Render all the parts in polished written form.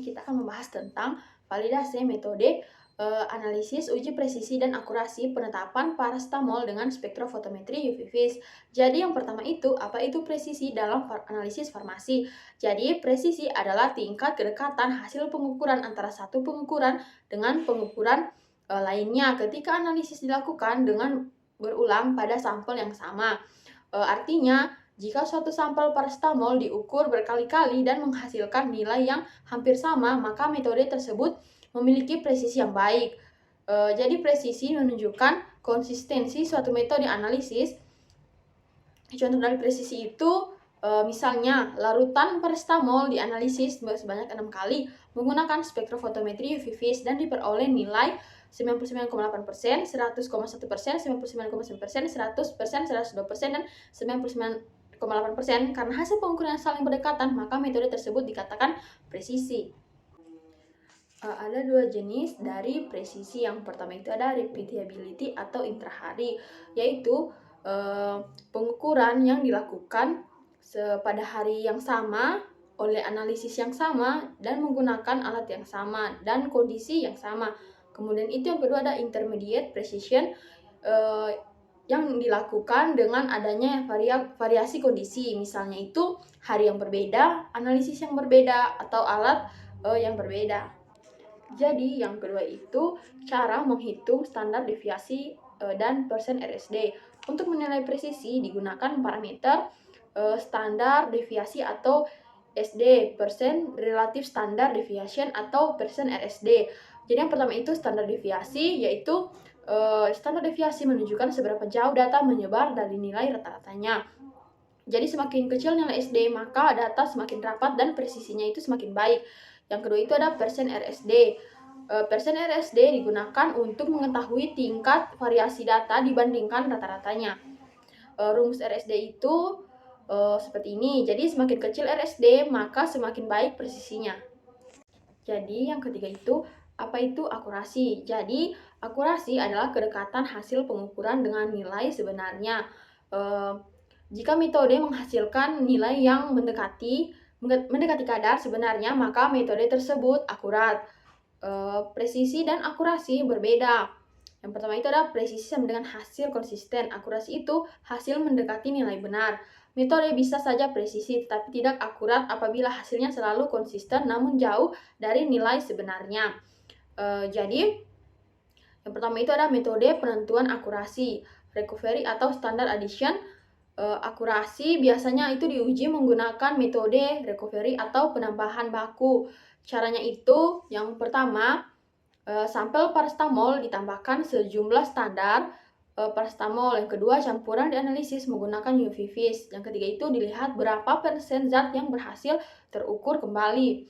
kita akan membahas tentang validasi metode analisis, uji presisi, dan akurasi penetapan paracetamol dengan spektrofotometri UV vis. Jadi yang pertama itu, apa itu presisi dalam analisis farmasi? Jadi presisi adalah tingkat kedekatan hasil pengukuran antara satu pengukuran dengan pengukuran lainnya ketika analisis dilakukan dengan berulang pada sampel yang sama. Artinya, jika suatu sampel paracetamol diukur berkali-kali dan menghasilkan nilai yang hampir sama, maka metode tersebut memiliki presisi yang baik. Jadi presisi menunjukkan konsistensi suatu metode analisis. Contoh dari presisi itu, misalnya larutan paracetamol dianalisis sebanyak 6 kali menggunakan spektrofotometri UV vis dan diperoleh nilai 99,8%, 100,1%, 99,9%, 100%, 102%, dan 99,8%. Karena hasil pengukuran yang saling berdekatan, maka metode tersebut dikatakan presisi. Ada dua jenis dari presisi. Yang pertama itu ada repeatability atau intrahari, yaitu pengukuran yang dilakukan pada hari yang sama oleh analisis yang sama dan menggunakan alat yang sama dan kondisi yang sama. Kemudian itu yang kedua ada intermediate precision, yang dilakukan dengan adanya variasi kondisi, misalnya itu hari yang berbeda, analisis yang berbeda, atau alat yang berbeda. Jadi yang kedua itu cara menghitung standar deviasi dan persen RSD. Untuk menilai presisi digunakan parameter standar deviasi atau SD, persen relatif standar deviation atau persen RSD. Jadi yang pertama itu standar deviasi, yaitu standar deviasi menunjukkan seberapa jauh data menyebar dari nilai rata-ratanya. Jadi semakin kecil nilai SD, maka data semakin rapat dan presisinya itu semakin baik. Yang kedua itu ada persen RSD. Persen RSD digunakan untuk mengetahui tingkat variasi data dibandingkan rata-ratanya. Rumus RSD itu seperti ini. Jadi semakin kecil RSD, maka semakin baik presisinya. Jadi yang ketiga itu, apa itu akurasi? Jadi akurasi adalah kedekatan hasil pengukuran dengan nilai sebenarnya. Jika metode menghasilkan nilai yang mendekati kadar sebenarnya, maka metode tersebut akurat. Presisi dan akurasi berbeda. Yang pertama itu adalah presisi sama dengan hasil konsisten. Akurasi itu hasil mendekati nilai benar. Metode bisa saja presisi tetapi tidak akurat apabila hasilnya selalu konsisten namun jauh dari nilai sebenarnya. Jadi yang pertama itu ada metode penentuan akurasi, recovery atau standard addition. Akurasi biasanya itu diuji menggunakan metode recovery atau penambahan baku. Caranya itu yang pertama, sampel paracetamol ditambahkan sejumlah standar paracetamol. Yang kedua, campuran dianalisis menggunakan UV vis. Yang ketiga itu dilihat berapa persen zat yang berhasil terukur kembali.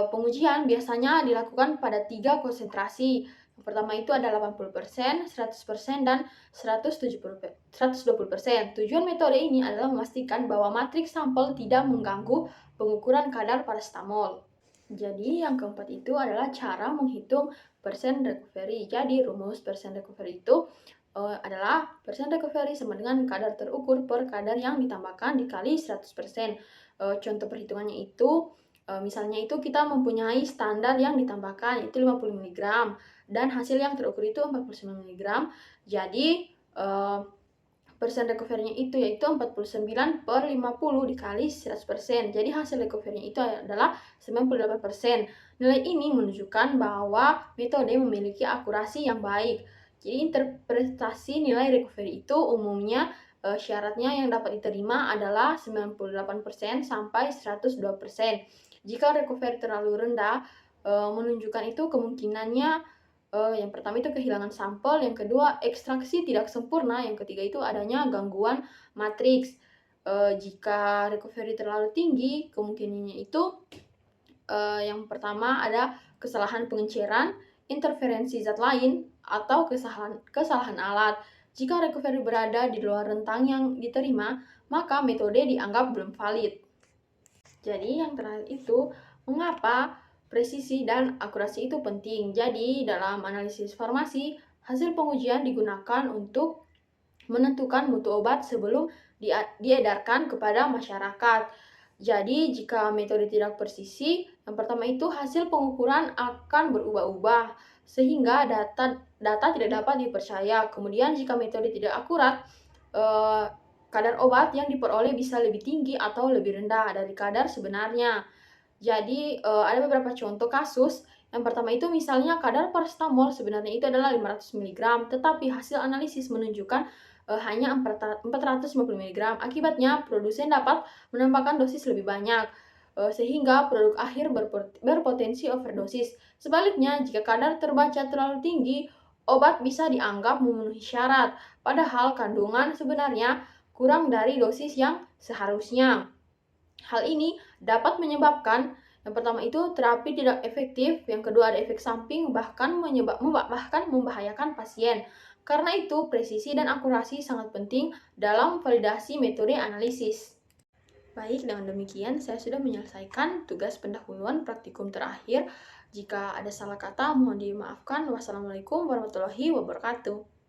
Pengujian biasanya dilakukan pada 3 konsentrasi. Yang pertama itu ada 80%, 100%, dan 120%. Tujuan metode ini adalah memastikan bahwa matriks sampel tidak mengganggu pengukuran kadar paracetamol. Jadi yang keempat itu adalah cara menghitung persen recovery. Jadi rumus persen recovery itu adalah persen recovery sama dengan kadar terukur per kadar yang ditambahkan dikali 100%. Contoh perhitungannya itu, misalnya itu kita mempunyai standar yang ditambahkan itu 50 mg dan hasil yang terukur itu 49 mg. Jadi persen recovery-nya itu yaitu 49 per 50 dikali 100%. Jadi hasil recovery-nya itu adalah 98%. Nilai ini menunjukkan bahwa metode memiliki akurasi yang baik. Jadi interpretasi nilai recovery itu umumnya syaratnya yang dapat diterima adalah 98% sampai 102%. Jika recovery terlalu rendah, menunjukkan itu kemungkinannya yang pertama itu kehilangan sampel, yang kedua ekstraksi tidak sempurna, yang ketiga itu adanya gangguan matriks. Jika recovery terlalu tinggi, kemungkinannya itu yang pertama ada kesalahan pengenceran, interferensi zat lain, atau kesalahan alat. Jika recovery berada di luar rentang yang diterima, maka metode dianggap belum valid. Jadi yang terakhir itu, mengapa presisi dan akurasi itu penting? Jadi dalam analisis farmasi, hasil pengujian digunakan untuk menentukan mutu obat sebelum diedarkan kepada masyarakat. Jadi, jika metode tidak presisi, yang pertama itu hasil pengukuran akan berubah-ubah, sehingga data tidak dapat dipercaya. Kemudian, jika metode tidak akurat, eh, kadar obat yang diperoleh bisa lebih tinggi atau lebih rendah dari kadar sebenarnya. Jadi, ada beberapa contoh kasus. Yang pertama itu misalnya kadar paracetamol sebenarnya itu adalah 500 mg, tetapi hasil analisis menunjukkan hanya 450 mg. Akibatnya, produsen dapat menambahkan dosis lebih banyak, sehingga produk akhir berpotensi overdosis. Sebaliknya, jika kadar terbaca terlalu tinggi, obat bisa dianggap memenuhi syarat, padahal kandungan sebenarnya kurang dari dosis yang seharusnya. Hal ini dapat menyebabkan yang pertama itu terapi tidak efektif, yang kedua ada efek samping, bahkan membahayakan pasien. Karena itu, presisi dan akurasi sangat penting dalam validasi metode analisis. Baik, dengan demikian saya sudah menyelesaikan tugas pendahuluan praktikum terakhir. Jika ada salah kata, mohon dimaafkan. Wassalamualaikum warahmatullahi wabarakatuh.